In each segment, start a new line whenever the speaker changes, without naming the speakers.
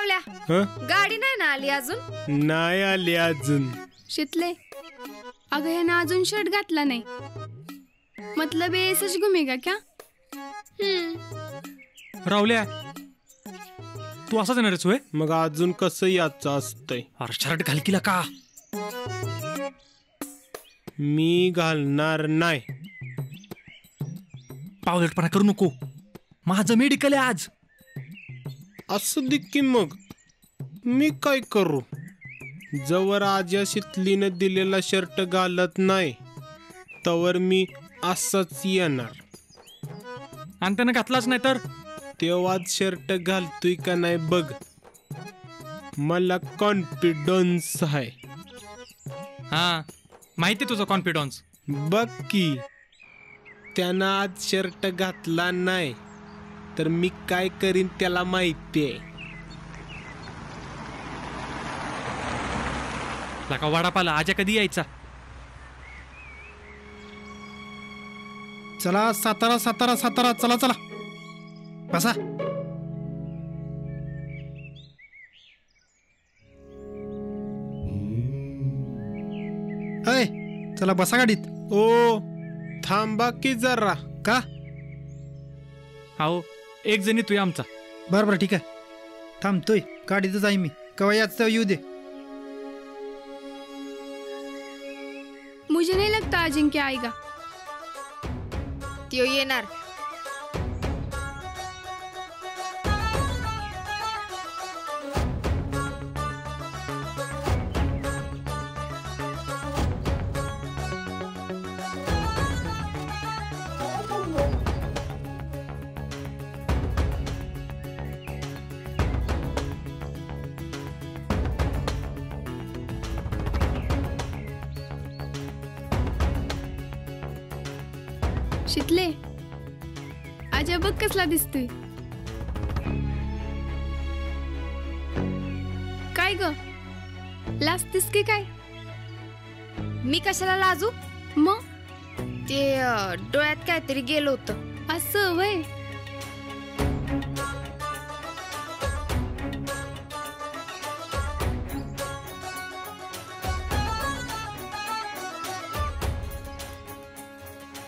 रावल्या गाडी नाही ना आली अजून?
नाही आली अजून.
शितले अगं ह्यानं अजून शर्ट घातला नाही. मतलब ऐसे ही घूमेगा क्या?
रावल्या तू असाच येणार होय?
मग अजून कसं याचं असतंय?
अरे शर्ट घाल किला का?
मी घालणार नाही.
पावलटपणा करू नको. माझं मेडिकल आहे आज.
असं दे की मग मी काय करू? जवळ आज्या शितलीनं दिलेला शर्ट घालत नाही तवर मी असंच येणार.
आणि त्यानं घातलाच नाही तर
तेव्हाच शर्ट घालतोय का नाही बघ. मला कॉन्फिडन्स आहे.
हा माहिती तुझा कॉन्फिडन्स.
बघ की त्यानं आज शर्ट घातला नाही तर मी काय करीन त्याला माहिती आहे.
लका वाडापाला आजा कधी यायचा?
चला सातारा सातारा सातारा चला चला बसा. अय चला बसा गाडीत.
ओ थांबा की जरा.
का?
हो एक जणी तू आमचा.
बरं बरं ठीक आहे थांबतोय. गाडीतच आहे मी. कवा याच येऊ दे.
मुझे नहीं लगता अजिंक्य आएगा.
त्यो येणार.
शितले आजा बघ कसला दिसतोय. काय ग लाजतीस की काय?
मी कशाला लाजू?
मग
ते डोळ्यात काहीतरी गेलं होतं.
असं वय.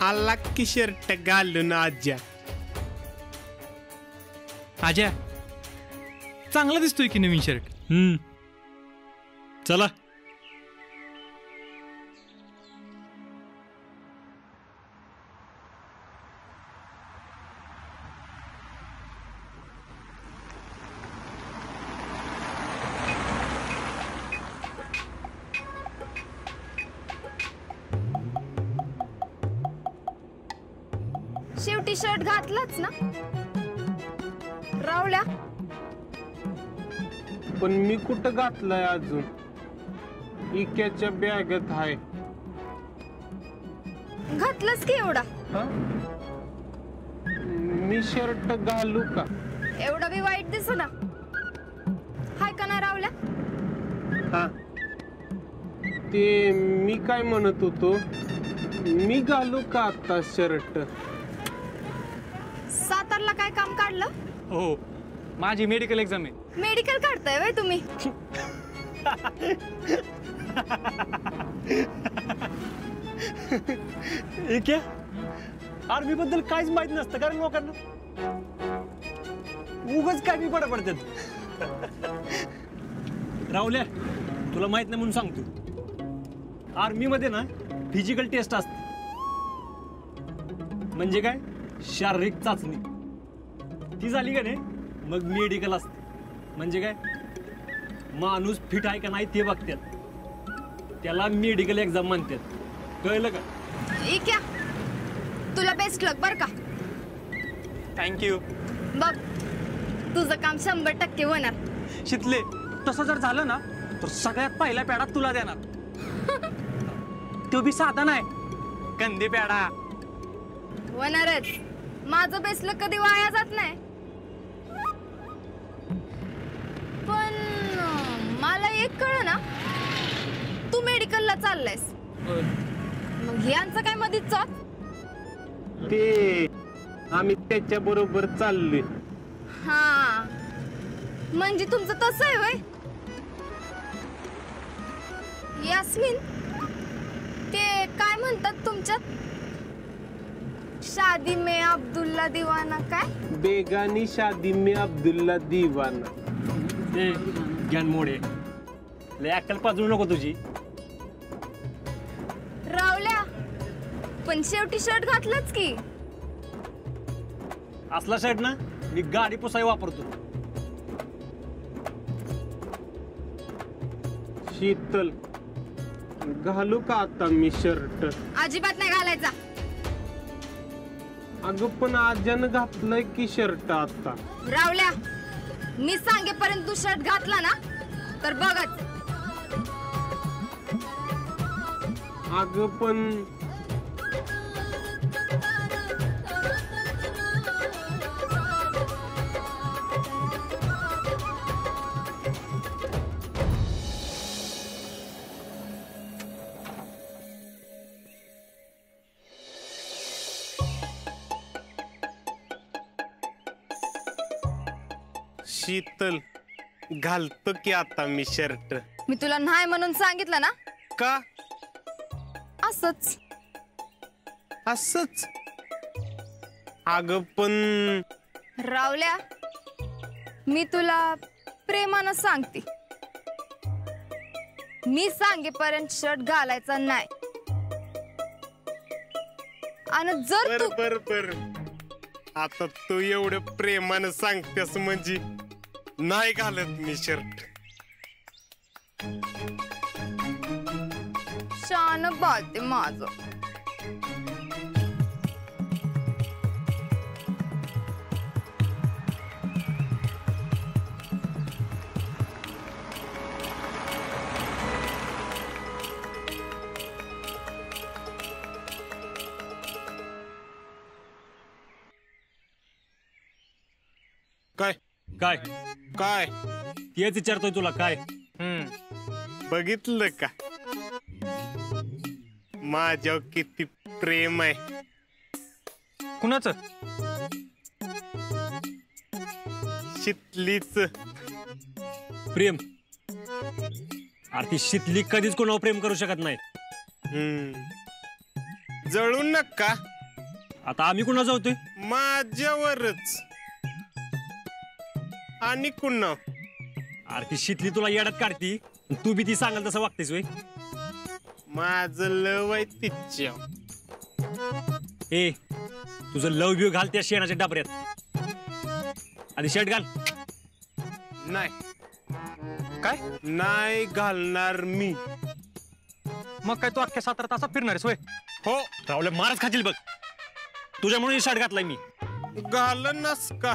आला की शर्ट घालून आज्या.
आजा चांगला दिसतोय की नवीन शर्ट.
चला.
शेवटी शर्ट घातलाच ना रावल्या?
पण मी कुठं घातलाय अजून? इक्याच्या बॅगेत आहे.
घातलंच की एवढा.
मी शर्ट घालू का?
एवढा बी वाईट दिसू ना. हाय का ना रावल्या?
हा ते मी काय म्हणत होतो, मी घालू का आता शर्ट?
सातारला काय काम काढलं?
हो माझी मेडिकल एक्झाम आहे.
मेडिकल काढताय वय तुम्ही?
क्या आर्मी बद्दल काहीच माहित नसतं कारण लोकांना उगाच काय मी पडतात. राहुल्या तुला माहित नाही म्हणून सांगतो. आर्मी मध्ये ना फिजिकल टेस्ट असते. म्हणजे काय शारीरिक चाचणी. ती झाली का नाही मग मेडिकल असते. म्हणजे काय माणूस फिट आहे का नाही ते बघतात. त्याला मेडिकल एक्झाम म्हणतात. कळलं का?
इक्या तुला बेस्ट लक बर का.
थँक्यू.
बघ तुझं काम 100% होणार.
शितले तसं जर झालं ना तर सगळ्यात पहिला पेढा तुला देणार. तो बी साधा नाही कंदी पेढा.
होणारच. माझं बेस्ट लक कधी वाया जात नाही. पण मला एक कळ ना तू मेडिकलला चाललायस. मग यांचं काय मधीच चाल?
ते आम्ही त्याच्या बरोबर चाललोय.
हा म्हणजे तुमचं तसं आहे वय यास्मिन ते काय म्हणतात तुमच्यात शादी में अब्दुल्ला दीवाना काय
बेगानी शादी में अब्दुल्ला दीवाना.
ते ज्ञान मोडे लय अक्कल पाजू नको तुझी.
रावल्या पण शेवटी शर्ट घातलाच की.
असला शर्ट ना मी गाडी पुसाई वापरतो.
शीतल घालू का आता मी शर्ट?
अजिबात नाही घालायचा.
अगं पण आज्यानं घातलंय की शर्ट आता.
रावल्या मी सांगेपर्यंत तू शर्ट घातला ना तर बघच.
अगं पण शीतल घालतो की आता मी शर्ट.
मी तुला नाही म्हणून सांगितलं ना.
का
असंच.
असच? अगं पण
रावल्या मी तुला प्रेमानं सांगते मी सांगेपर्यंत शर्ट घालायचा नाही. आणि जर
बर
तू
बर बर आता तू एवढं प्रेमानं सांगतेस म्हणजे नाही घालत मी शर्ट.
शान बालते माझं.
काय
काय
काय
तेच विचारतोय तुला काय.
बघितलं का माझ्यावर किती प्रेम आहे.
कुणाचं?
शितलीच.
प्रेम अरे ती शितली कधीच कोणावर प्रेम करू शकत नाही.
जळू नका.
आता आम्ही कुणा जाऊतोय?
माझ्यावरच. आणि कुणा?
अरे ती शितली तुला येड्यात काढती तू बी ती सांगाल तसं वागतेस वय.
माझं लव आहे तिच्या.
ए तुझं लव ब्यू घाल त्या शेणाच्या डबऱ्यात. आधी शर्ट घाल.
नाही
काय
नाही घालणार मी.
मग काय तू अख्ख्या 17 तासात फिरणार आहेस होय?
हो
रावले मारच खातील बघ. तुझ्यामुळे शर्ट घातलाय मी.
घालनस का?